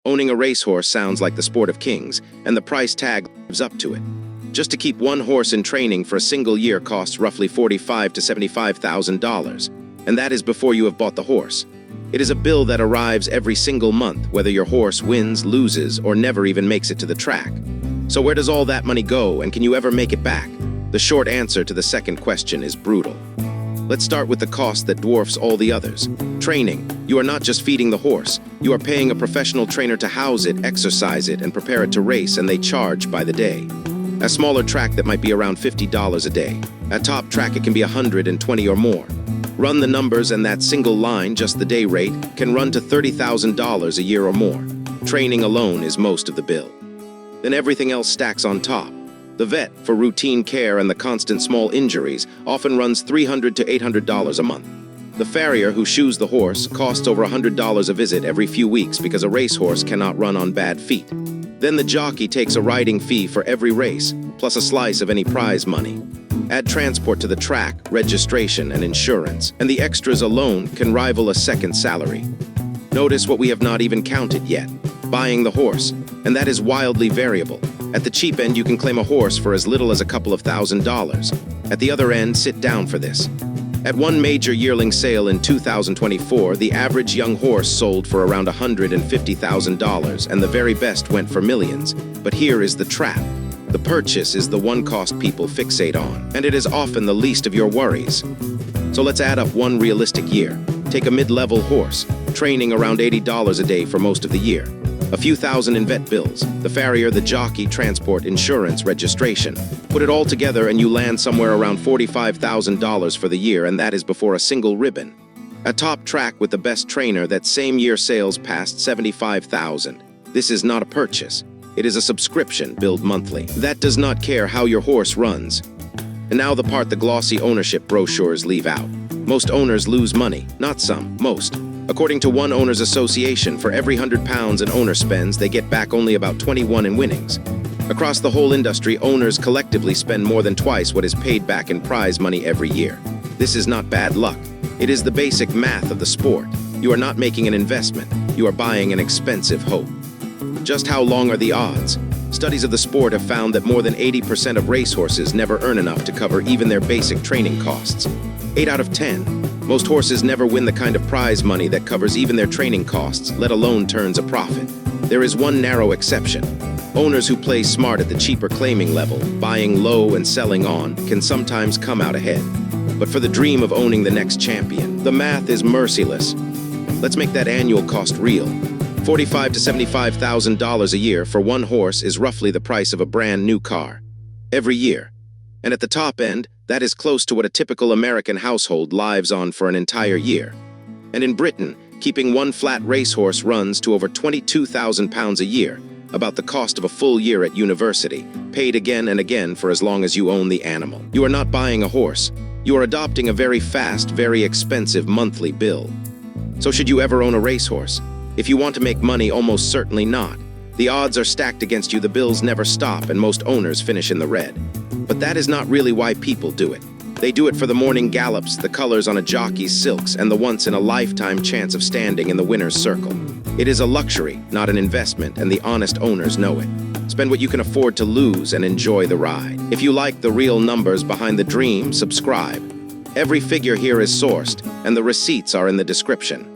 Owning a racehorse sounds like the sport of kings, and the price tag lives up to it. Just to keep one horse in training for a single year costs roughly $45,000 to $75,000, and that is before you have bought the horse. It is a bill that arrives every single month, whether your horse wins, loses, or never even makes it to the track. So where does all that money go, and can you ever make it back? The short answer to the second question is brutal. Let's start with the cost that dwarfs all the others. Training. You are not just feeding the horse. You are paying a professional trainer to house it, exercise it, and prepare it to race, and they charge by the day. A smaller track that might be around $50 a day. A top track it can be $120 or more. Run the numbers, and that single line, just the day rate, can run to $30,000 a year or more. Training alone is most of the bill. Then everything else stacks on top. The vet, for routine care and the constant small injuries, often runs $300 to $800 a month. The farrier, who shoes the horse, costs over $100 a visit every few weeks because a racehorse cannot run on bad feet. Then the jockey takes a riding fee for every race, plus a slice of any prize money. Add transport to the track, registration, and insurance, and the extras alone can rival a second salary. Notice what we have not even counted yet: buying the horse, and that is wildly variable. At the cheap end, you can claim a horse for as little as a couple of $1,000s. At the other end, sit down for this. At one major yearling sale in 2024, the average young horse sold for around $150,000, and the very best went for millions. But here is the trap. The purchase is the one cost people fixate on, and it is often the least of your worries. So let's add up one realistic year. Take a mid-level horse, training around $80 a day for most of the year. A few thousand in vet bills, the farrier, the jockey, transport, insurance, registration. Put it all together and you land somewhere around $45,000 for the year, and that is before a single ribbon. A top track with the best trainer, that same year sales passed $75,000. This is not a purchase. It is a subscription billed monthly. That does not care how your horse runs. And now the part the glossy ownership brochures leave out. Most owners lose money. Not some, most. According to one owners association, for every £100 an owner spends, they get back only about 21 in winnings. Across the whole industry, owners collectively spend more than twice what is paid back in prize money every year. This is not bad luck. It is the basic math of the sport. You are not making an investment. You are buying an expensive hope. Just how long are the odds? Studies of the sport have found that more than 80% of racehorses never earn enough to cover even their basic training costs. 8 out of 10. Most horses never win the kind of prize money that covers even their training costs, let alone turns a profit. There is one narrow exception. Owners who play smart at the cheaper claiming level, buying low and selling on, can sometimes come out ahead. But for the dream of owning the next champion, the math is merciless. Let's make that annual cost real. $45,000 to $75,000 a year for one horse is roughly the price of a brand new car. Every year. And at the top end, that is close to what a typical American household lives on for an entire year. And in Britain, keeping one flat racehorse runs to over £22,000 a year, about the cost of a full year at university, paid again and again for as long as you own the animal. You are not buying a horse. You are adopting a very fast, very expensive monthly bill. So should you ever own a racehorse? If you want to make money, almost certainly not. The odds are stacked against you, the bills never stop, and most owners finish in the red. But that is not really why people do it. They do it for the morning gallops, the colors on a jockey's silks, and the once-in-a-lifetime chance of standing in the winner's circle. It is a luxury, not an investment, and the honest owners know it. Spend what you can afford to lose and enjoy the ride. If you like the real numbers behind the dream, subscribe. Every figure here is sourced, and the receipts are in the description.